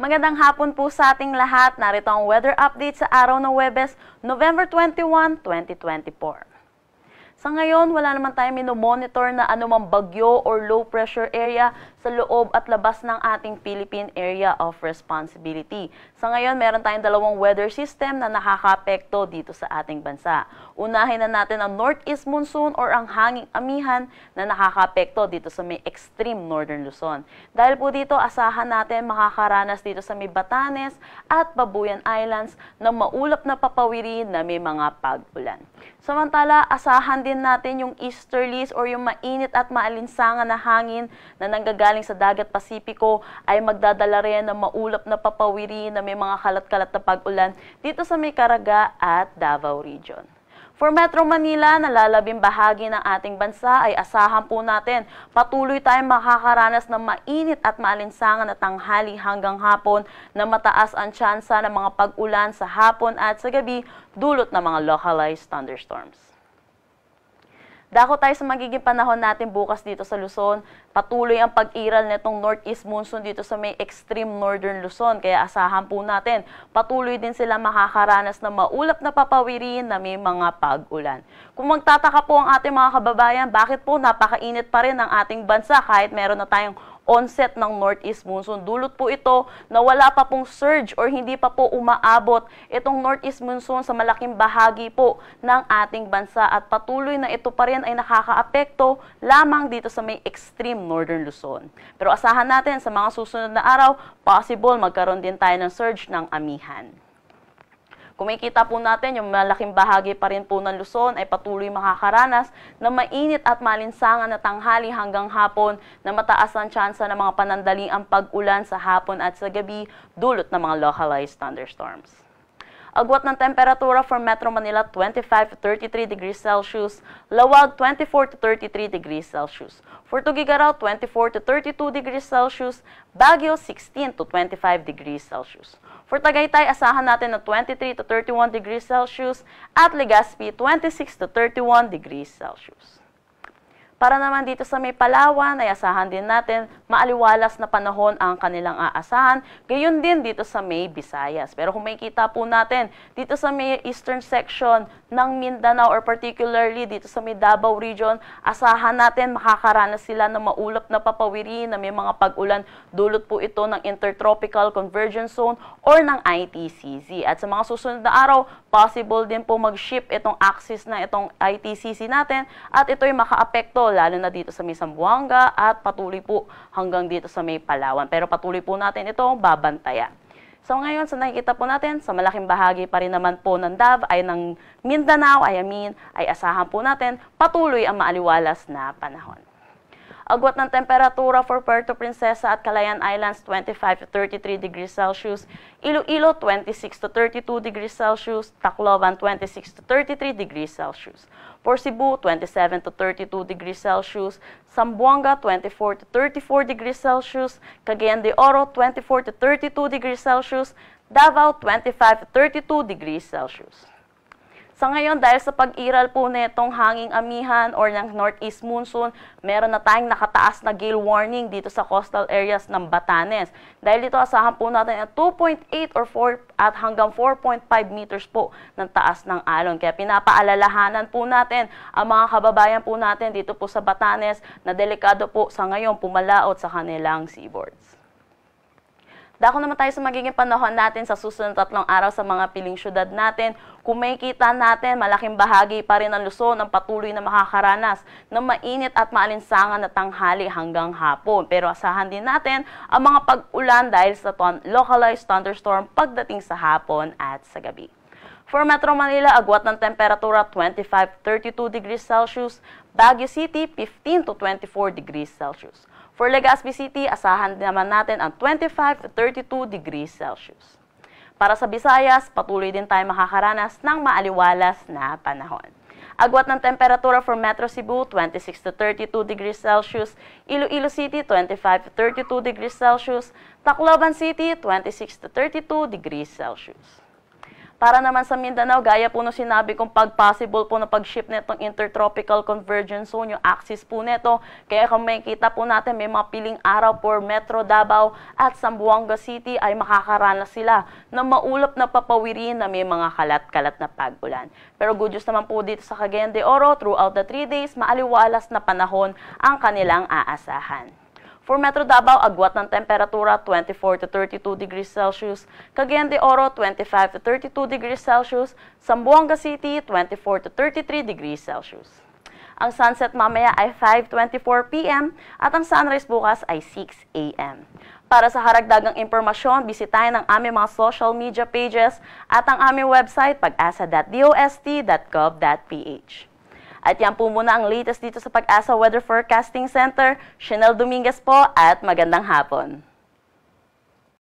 Magandang hapon po sa ating lahat. Narito ang weather update sa araw ng Huwebes, November 21, 2024. Sa ngayon, wala naman tayong minomonitor na anumang bagyo or low pressure area sa loob at labas ng ating Philippine Area of Responsibility. Sa ngayon, meron tayong dalawang weather system na nakakaapekto dito sa ating bansa. Unahin na natin ang northeast monsoon or ang hanging amihan na nakakaapekto dito sa may extreme northern Luzon. Dahil po dito, asahan natin makakaranas dito sa may Batanes at Babuyan Islands ng maulap na papawiri na may mga pag-ulan. Samantala, asahan din natin yung easterlies or yung mainit at maalinsangan na hangin na nanggagaling sa dagat Pasipiko ay magdadala rin ng maulap na papawiri na may mga kalat-kalat na pag-ulan dito sa may Caraga at Davao Region. For Metro Manila, nalalabing bahagi ng ating bansa ay asahan po natin patuloy tayong makakaranas ng mainit at maalinsangan na tanghali hanggang hapon na mataas ang tsansa ng mga pag-ulan sa hapon at sa gabi dulot ng mga localized thunderstorms. Dako tayo sa magiging panahon natin bukas dito sa Luzon. Patuloy ang pag-iral nitong northeast monsoon dito sa may extreme northern Luzon. Kaya asahan po natin, patuloy din sila makakaranas ng maulap na papawirin na may mga pag-ulan. Kung magtataka po ang ating mga kababayan, bakit po napakainit pa rin ang ating bansa kahit meron na tayong onset ng northeast monsoon. Dulot po ito na wala pa pong surge or hindi pa po umaabot itong northeast monsoon sa malaking bahagi po ng ating bansa at patuloy na ito pa rin ay nakakaapekto lamang dito sa may extreme northern Luzon. Pero asahan natin sa mga susunod na araw, possible magkaroon din tayo ng surge ng amihan. Kung makikita po natin, yung malaking bahagi pa rin po ng Luzon ay patuloy makakaranas na mainit at malinsangan na tanghali hanggang hapon na mataas ang tsansa ng mga panandaliang pag-ulan sa hapon at sa gabi dulot ng mga localized thunderstorms. Agwat ng temperatura for Metro Manila 25 to 33 degrees Celsius, Lawag 24 to 33 degrees Celsius. For Tuguegarao 24 to 32 degrees Celsius, Baguio 16 to 25 degrees Celsius. For Tagaytay, asahan natin na 23 to 31 degrees Celsius at Legazpi 26 to 31 degrees Celsius. Para naman dito sa may Palawan, ay asahan din natin maaliwalas na panahon ang kanilang aasahan. Gayon din dito sa may Visayas. Pero kung makikita po natin dito sa may eastern section ng Mindanao or particularly dito sa may Davao Region, asahan natin makakaranas sila ng maulap na papawiri na may mga pag-ulan. Dulot po ito ng Intertropical Convergence Zone or ng ITCZ. At sa mga susunod na araw, possible din po mag-shift itong axis na itong ITCZ natin at ito'y makaapekto lalo na dito sa may Zamboanga at patuloy po hanggang dito sa may Palawan. Pero patuloy po natin ito babantayan. So ngayon, sa nakikita po natin, sa malaking bahagi pa rin naman po ng ng Mindanao, ay asahan po natin patuloy ang maaliwalas na panahon. Agwat ng temperatura for Puerto Princesa at Calayan Islands 25 to 33 degrees Celsius, Iloilo 26 to 32 degrees Celsius, Tacloban 26 to 33 degrees Celsius. For Cebu 27 to 32 degrees Celsius, Zamboanga 24 to 34 degrees Celsius, Cagayan de Oro 24 to 32 degrees Celsius, Davao 25 to 32 degrees Celsius. Sa ngayon, dahil sa pag-iral po nitong hanging amihan or ng northeast monsoon, meron na tayong nakataas na gale warning dito sa coastal areas ng Batanes. Dahil dito, asahan po natin at 2.8 or 4 at hanggang 4.5 meters po ng taas ng alon. Kaya pinapaalalahanan po natin ang mga kababayan po natin dito po sa Batanes na delikado po sa ngayon pumalaot sa kanilang seaboards. Dako naman tayo sa magiging panahon natin sa susunod 3 araw sa mga piling syudad natin. Kung makikita natin, malaking bahagi pa rin ng Luzon ang patuloy na makakaranas ng mainit at maalinsangan na tanghali hanggang hapon. Pero asahan din natin ang mga pag-ulan dahil sa localized thunderstorm pagdating sa hapon at sa gabi. For Metro Manila, agwat ng temperatura 25 to 32 degrees Celsius, Baguio City 15 to 24 degrees Celsius. For Legazpi City, asahan naman natin ang 25 to 32 degrees Celsius. Para sa Visayas, patuloy din tayo makakaranas ng maaliwalas na panahon. Agwat ng temperatura for Metro Cebu, 26 to 32 degrees Celsius, Iloilo City, 25 to 32 degrees Celsius, Tacloban City, 26 to 32 degrees Celsius. Para naman sa Mindanao, gaya po no sinabi kong possible po na pag-shift netong intertropical convergence zone, yung axis po neto. Kaya kung makikita po natin, may mga piling araw for Metro Davao at Zamboanga City ay makakaranas sila na maulap na papawirin na may mga kalat-kalat na pag-ulan. Pero good news naman po dito sa Cagayan de Oro, throughout the 3 days, maaliwalas na panahon ang kanilang aasahan. For Metro Davao, agwat ng temperatura 24 to 32 degrees Celsius, Cagayan de Oro 25 to 32 degrees Celsius, Zamboanga City 24 to 33 degrees Celsius. Ang sunset mamaya ay 5:24 p.m. at ang sunrise bukas ay 6 a.m. Para sa karagdagang impormasyon, bisitahin ang aming mga social media pages at ang aming website pag-asa.dost.gov.ph. At yan po muna ang latest dito sa Pag-asa Weather Forecasting Center. Chanel Dominguez po at magandang hapon.